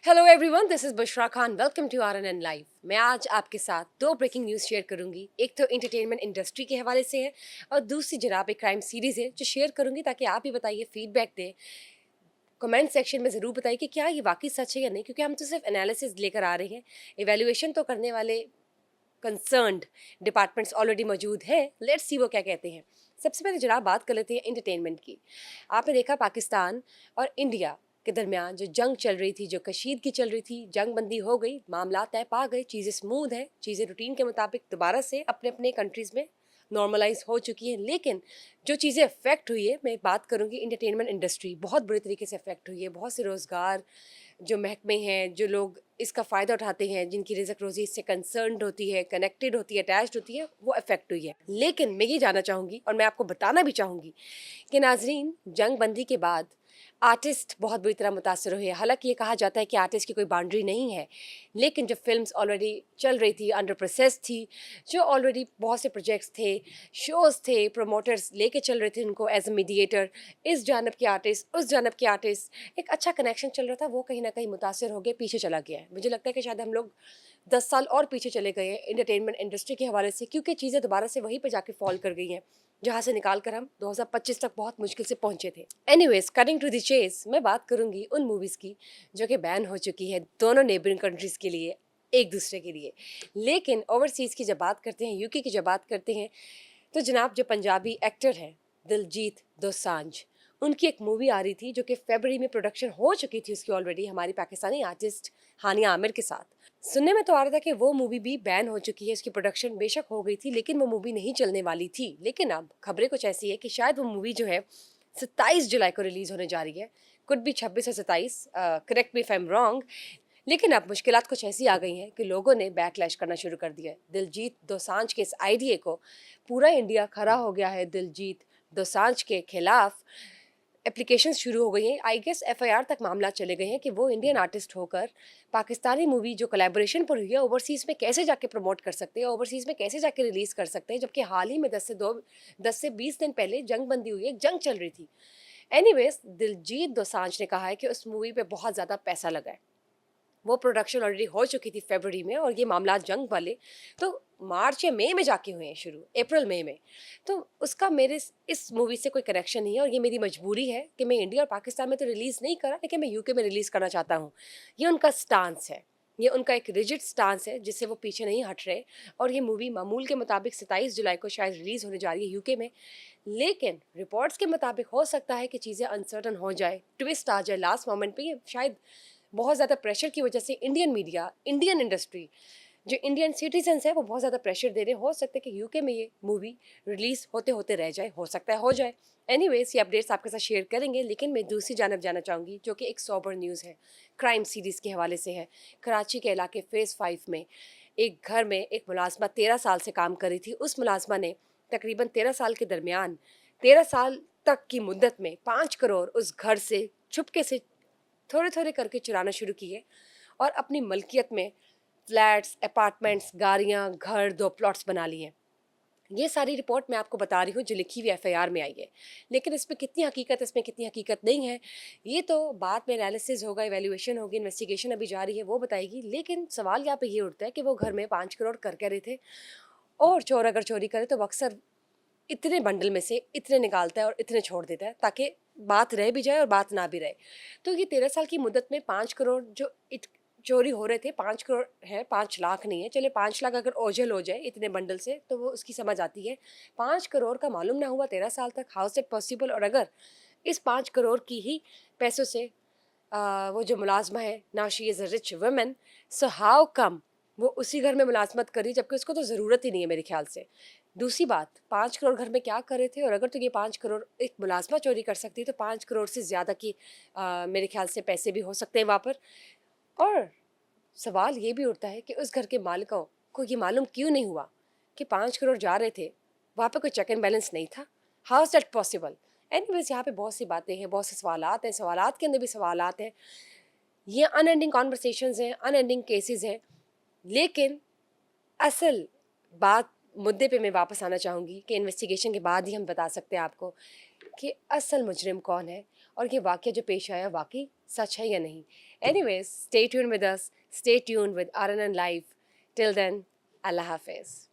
Hello everyone, this is Bushra Khan. Welcome to RNN live. मैं आज आपके साथ दो ब्रेकिंग न्यूज़ शेयर करूंगी। एक तो एंटरटेनमेंट इंडस्ट्री के हवाले से है और दूसरी जनाब एक क्राइम सीरीज है जो शेयर करूंगी ताकि आप भी बताइए, फीडबैक दें, कमेंट सेक्शन में ज़रूर बताइए कि क्या ये वाकई सच है या नहीं, क्योंकि हम तो सिर्फ एनालिसिस लेकर आ रहे हैं। इवेल्युएशन तो करने वाले कंसर्न्ड डिपार्टमेंट्स ऑलरेडी मौजूद हैं। लेट्स सी वो क्या कहते हैं। सबसे पहले जनाब बात कर लेते हैं एंटरटेनमेंट की। आपने देखा पाकिस्तान और इंडिया के दरमियान जो जंग चल रही थी, जो कशीदगी चल रही थी, जंग बंदी हो गई, मामला तय पा गए, चीज़ें स्मूथ है, चीज़ें रूटीन के मुताबिक दोबारा से अपने अपने कंट्रीज़ में नॉर्मलाइज हो चुकी है। लेकिन जो चीज़ें अफेक्ट हुई है, मैं बात करूँगी इंटरटेनमेंट इंडस्ट्री बहुत बुरी तरीके से अफेक्ट हुई है। बहुत से रोज़गार जो महकमे हैं, जो लोग इसका फ़ायदा उठाते हैं, जिनकी रिज़्क रोज़ी इससे कंसर्न्ड होती है, कनेक्टेड होती है, अटैच्ड होती है, वो अफेक्ट हुई है। लेकिन मैं ये जानना चाहूँगी और मैं आपको बताना भी चाहूँगी कि नाज़रीन, जंग बंदी के बाद आर्टिस्ट बहुत बुरी तरह मुतासर हुए। हालांकि ये कहा जाता है कि आर्टिस्ट की कोई बाउंड्री नहीं है, लेकिन जो फिल्म्स ऑलरेडी चल रही थी, अंडर प्रोसेस थी, जो ऑलरेडी बहुत से प्रोजेक्ट्स थे, शोज़ थे, प्रमोटर्स लेके चल रहे थे उनको एज अ मीडिएटर, इस जानब के आर्टिस्ट, उस जानब के आर्टिस्ट, एक अच्छा कनेक्शन चल रहा था, वो कहीं ना कहीं मुतासर हो गया, पीछे चला गया है। मुझे लगता है कि शायद हम लोग 10 साल और पीछे चले गए हैं इंटरटेनमेंट इंडस्ट्री के हवाले से, क्योंकि चीज़ें दोबारा से वहीं पर जाके फॉल कर गई हैं जहाँ से निकाल कर हम 2025 तक बहुत मुश्किल से पहुँचे थे। Anyways, cutting to the chase, मैं बात करूँगी उन मूवीज़ की जो कि बैन हो चुकी है दोनों नेबरिंग कंट्रीज़ के लिए, एक दूसरे के लिए। लेकिन ओवरसीज़ की जब बात करते हैं, यूके की जब बात करते हैं, तो जनाब जो पंजाबी एक्टर हैं दिलजीत दोसांझ, उनकी एक मूवी आ रही थी जो कि फरवरी में प्रोडक्शन हो चुकी थी उसकी ऑलरेडी, हमारी पाकिस्तानी आर्टिस्ट हानिया आमिर के साथ। सुनने में तो आ रहा था कि वो मूवी भी बैन हो चुकी है, उसकी प्रोडक्शन बेशक हो गई थी लेकिन वो मूवी नहीं चलने वाली थी। लेकिन अब खबरें कुछ ऐसी है कि शायद वो मूवी जो है 27 जुलाई को रिलीज होने जा रही है। कुड भी 26 और 27, correct me if I am wrong. लेकिन अब मुश्किलात कुछ ऐसी आ गई हैं कि लोगों ने बैकलैश करना शुरू कर दिया है दिलजीत दोसांझ के इस आइडिया को। पूरा इंडिया खड़ा हो गया है दिलजीत दोसांझ के खिलाफ। एप्लीकेशन शुरू हो गई हैं, आई गेस एफआईआर तक मामला चले गए हैं कि वो इंडियन आर्टिस्ट होकर पाकिस्तानी मूवी जो कोलैबोरेशन पर हुई है ओवरसीज़ में कैसे जाके प्रमोट कर सकते हैं, ओवरसीज़ में कैसे जाके रिलीज़ कर सकते हैं, जबकि हाल ही में 10 से 20 दिन पहले जंग बंदी हुई है, जंग चल रही थी। एनीवेज, दिलजीत दोसांझ ने कहा है कि उस मूवी पे बहुत ज़्यादा पैसा लगा है, वो प्रोडक्शन ऑलरेडी हो चुकी थी फरवरी में, और ये मामला जंग वाले तो मार्च या मई में जाके हुए हैं शुरू, अप्रैल मई में। तो उसका मेरे इस मूवी से कोई कनेक्शन नहीं है, और ये मेरी मजबूरी है कि मैं इंडिया और पाकिस्तान में तो रिलीज़ नहीं करा, लेकिन मैं यूके में रिलीज़ करना चाहता हूँ। ये उनका स्टांस है, ये उनका एक रिजिड स्टांस है जिससे वो पीछे नहीं हट रहे। और ये मूवी मामूल के मुताबिक 27 जुलाई को शायद रिलीज़ होने जा रही है यूके में। लेकिन रिपोर्ट्स के मुताबिक हो सकता है कि चीज़ें अनसर्टन हो जाए, ट्विस्ट आ जाए लास्ट मोमेंट पे। ये शायद बहुत ज़्यादा प्रेशर की वजह से इंडियन मीडिया, इंडियन इंडस्ट्री, जो इंडियन सिटीजन्स हैं वो बहुत ज़्यादा प्रेशर दे रहे हैं। हो सकता है कि यूके में ये मूवी रिलीज़ होते होते रह जाए, हो सकता है हो जाए। एनीवेज, ये अपडेट्स आपके साथ शेयर करेंगे, लेकिन मैं दूसरी जानब जाना चाहूँगी जो कि एक सोबर न्यूज़ है, क्राइम सीरीज़ के हवाले से है। कराची के इलाके फेज़ 5 में एक घर में एक मुलाजमा 13 साल से काम कर रही थी। उस मुलाजमा ने तकरीबन 13 साल के दरमियान 13 साल तक की मुद्दत में 5 करोड़ उस घर से छुपके से थोड़े थोड़े करके चुराना शुरू किए और अपनी मलकियत में फ्लैट्स, अपार्टमेंट्स, गाड़ियाँ, घर, 2 प्लॉट्स बना लिए। ये सारी रिपोर्ट मैं आपको बता रही हूँ जो लिखी हुई एफआईआर में आई है। लेकिन इसमें कितनी हकीकत है, इसमें कितनी हकीकत नहीं है, ये तो बाद में एनालिसिस होगा, इवैल्यूएशन होगी, इन्वेस्टिगेशन अभी जारी है, वो बताएगी। लेकिन सवाल यहाँ पे ये उठता है कि वो घर में 5 करोड़ कर रहे थे, और चोर अगर चोरी करे तो वो अक्सर इतने बंडल में से इतने निकालता है और इतने छोड़ देता है ताकि बात रह भी जाए और बात ना भी रहे। तो ये 13 साल की मुद्दत में 5 करोड़ जो चोरी हो रहे थे, 5 करोड़ है, 5 लाख नहीं है, चले 5 लाख अगर ओझल हो जाए इतने बंडल से तो वो उसकी समझ आती है। 5 करोड़ का मालूम ना हुआ 13 साल तक, हाउ इज इट पॉसिबल? और अगर इस 5 करोड़ की ही पैसों से वो जो मुलाजमा है, ना she is a rich woman, so how come वो उसी घर में मुलाजमत करी, जबकि उसको तो ज़रूरत ही नहीं है मेरे ख्याल से। दूसरी बात, 5 करोड़ घर में क्या कर रहे थे? और अगर तो ये 5 करोड़ एक मुलाजमा चोरी कर सकती है तो 5 करोड़ से ज़्यादा की मेरे ख्याल से पैसे भी हो सकते हैं वहाँ पर। और सवाल ये भी उठता है कि उस घर के मालिकों को ये मालूम क्यों नहीं हुआ कि 5 करोड़ जा रहे थे, वहाँ पे कोई चेक एंड बैलेंस नहीं था? How is that possible? Anyways, यहाँ पे बहुत सी बातें हैं, बहुत से सवालात हैं, सवालात के अंदर भी सवालात हैं। ये अनएंडिंग कॉन्वर्सेशंस हैं, अनएंडिंग केसेस हैं। लेकिन असल बात, मुद्दे पे मैं वापस आना चाहूँगी कि इन्वेस्टिगेशन के बाद ही हम बता सकते हैं आपको कि असल मुजरिम कौन है और ये वाक़या जो पेश आया वाक़ई सच है या नहीं। Anyways stay tuned with us, stay tuned with RNN live. Till then अल्लाह हाफ़िज़।